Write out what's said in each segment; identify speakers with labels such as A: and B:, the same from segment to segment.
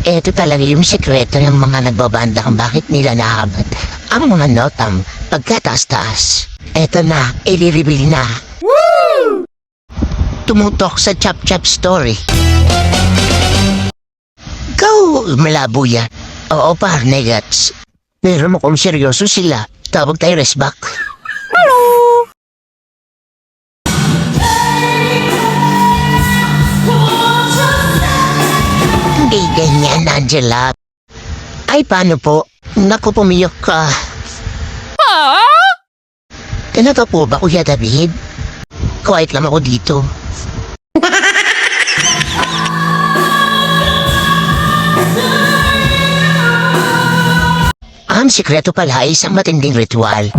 A: Ito talaga yung sekreto ng mga nagbabanda kung bakit nila naabot ang mga notang pagkataas-taas. Eto na, i-reveal na. Woo! Tumutok sa chap-chap story. Go, malabo yan. Oo, par, negats. Pero mukhang seryoso sila. Tawag tayo resback. Hello! Hindi ganyan, Angela. Ay, paano po? Naku, pumiyok ka. Ganito po ba, Kuya David? Quiet lang ako dito. Ang sikreto pala ay isang matinding ritual.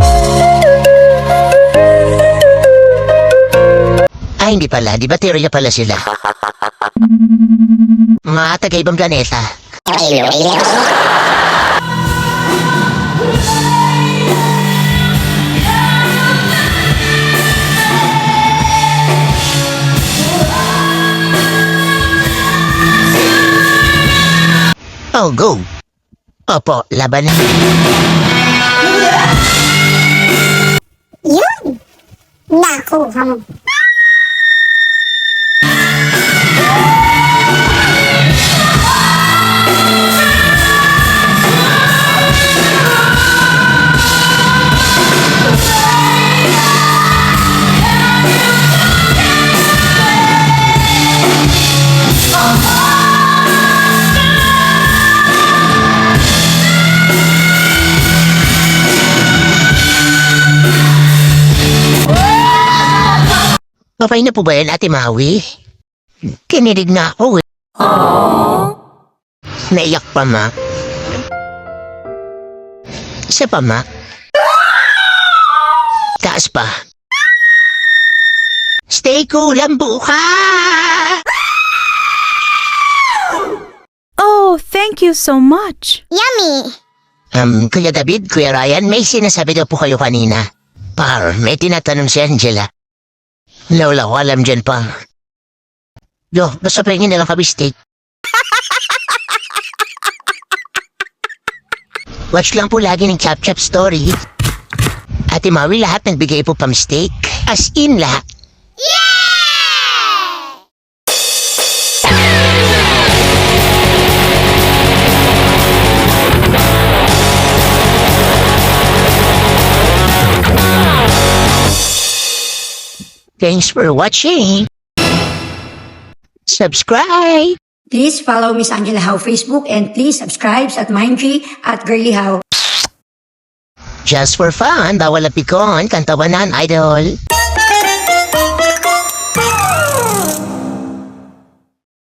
A: Ay, hindi pala. Di ba teorya pala sila? Mga taga-ibang planeta. Oh, go! Opo, laban na.
B: Yun! Nakuha mo.
A: Papay na po ba yan, Ate Maui? Kinilig na ako eh. Naiyak pa, ma. Isa pa, ma. Taas pa. Stay cool ang buka!
C: Oh, thank you so much.
B: Yummy!
A: Kuya David, Kuya Ryan, may sinasabi daw po kayo kanina. Par, may tinatanong si Angela. Wala ko alam dyan pa. Yo, basta pahingin na lang kami steak. Watch lang po lagi ng Chap-Chap Story. Ate Maui, lahat nagbigay po pang steak. As in lahat. Thanks for watching. Subscribe.
D: Please follow Miss Angela How Facebook and please subscribe at Mindtree at Girly How.
A: Just for fun, bawal apikon, kantawanan, idol.